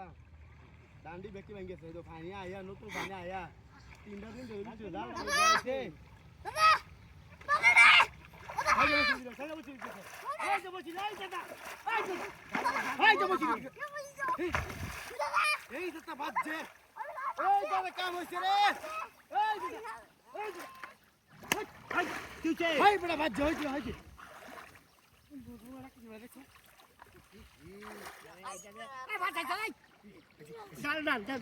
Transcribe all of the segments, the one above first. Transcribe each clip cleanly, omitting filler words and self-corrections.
দাদা ডান্ডি ব্যক্তি ভেঙে গেছে তো পানি আয়া নতুন পানি আয়া 3টা দিন ধরে দিচ্ছে জাল আছে দাদা দাদা হাই যাবো বসি হাই যাবো বসি এই দাদা হাই যাবো বসি এই দাদা বাজছে এই দাদা কাম হইছে রে এই দাদা এই হাই তুই কে হাই বড় বাজছে হইছে হইছে বুড়ুরা কি বলে দেখছ এই বাজছে যাই জাল ডাল জাল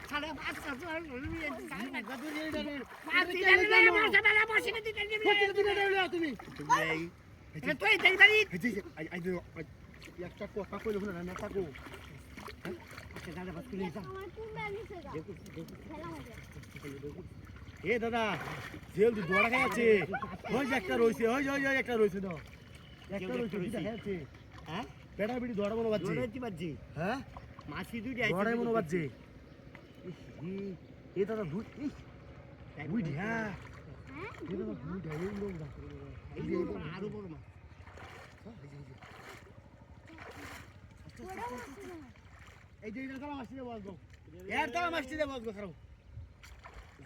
সাড়ে 5 জাল নিয়ে জাল না গদু নিয়ে যাবে মাটি দিলে মাথা বেলা বসে দিতে দিবি দিলে তুমি এই এটা তুই দেই বাড়ি এই যে একটা কথা কইলো না না তাকো আচ্ছা দাদা বাস করে যা আমার কোন ব্যালেন্স আছে দেখো খেলা মজা এ দাদা জেল দি দড়া খাইছে ওই যে একটা রইছে ওই একটা রইছে দাও একটা রইছে কি দেখাচ্ছে হ্যাঁ বেটা বিড়ি দড়া মনে বাজছে দড়াইতে বাজছে হ্যাঁ মাছি দুইটা আইছে দড়াই মনে বাজছে এ দাদা দুই দুই হ্যাঁ এ দাদা দুই ঢাই লোক দা এই আরো বড় মাছ এই যে এটা মাছটি দেব আসবো এর তালা মাছটি দেব আসবো খারাপ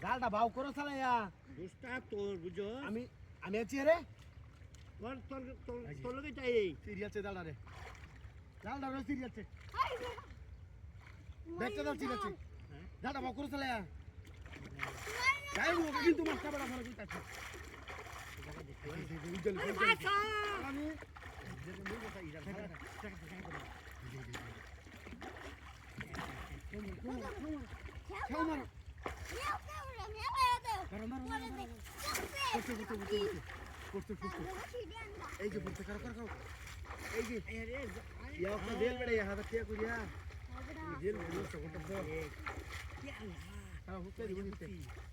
জালটা বাউ করো চালাইয়া দোস্তা তোর বুঝো আমি আছি রে তোর লগে চাই সিরিয়াল চে জালটা রে সিরিয়াল চে দেখতে দাও ঠিক আছে জালটা বাউ করো চালাইয়া যাই ও কিন্তু মাছটা বড় বড় কিন্তু আছে আমি এই যে বলতে কারো এই যে ইয়া তো দেল বড় ইয়া হাতে কিয়া করিয়া দেল বড় সবটা বড় হ্যাঁ হুকে দি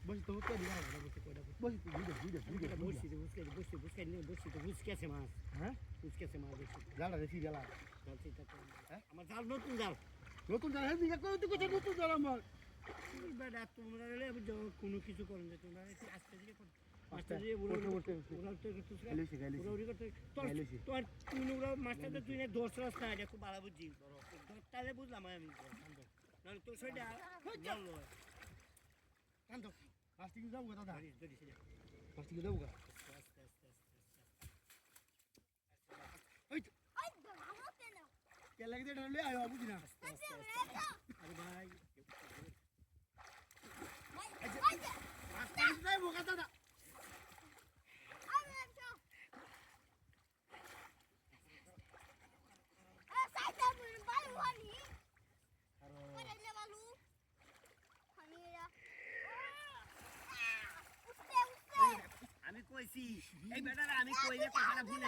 বসি তো হুকে দি বসি তো হুসকেছে মাছ হ্যাঁ হুসকেছে মাছ জালা দেখি জালা জালছি তা হ্যাঁ আমার জাল নতুন জাল হ্যাঁ দিগা কই তো কত নতুন জাল আমার বেটা তোমরা রে কোনো কিছু করেন না তোমরা আজকে দিকে মাছটা দিয়ে উড়তে তোর তুই নোরা মাছটা তুই না 10 রাস্তা এটা খুব ভালো বুঝি তাহলে বুঝলাম আমি নাহলে তোর সাইডে কান্দো মাছটি যাও গো দাদা মাছটি যাও গো আস্তে ওই আমাতে না কে লাগে ধরলে আয় বুঝি না আরে ভাই মাছটি যাই বোকা দাদা আমি কইছি এই বেটারা আমি কইলে কথাটা ভুলে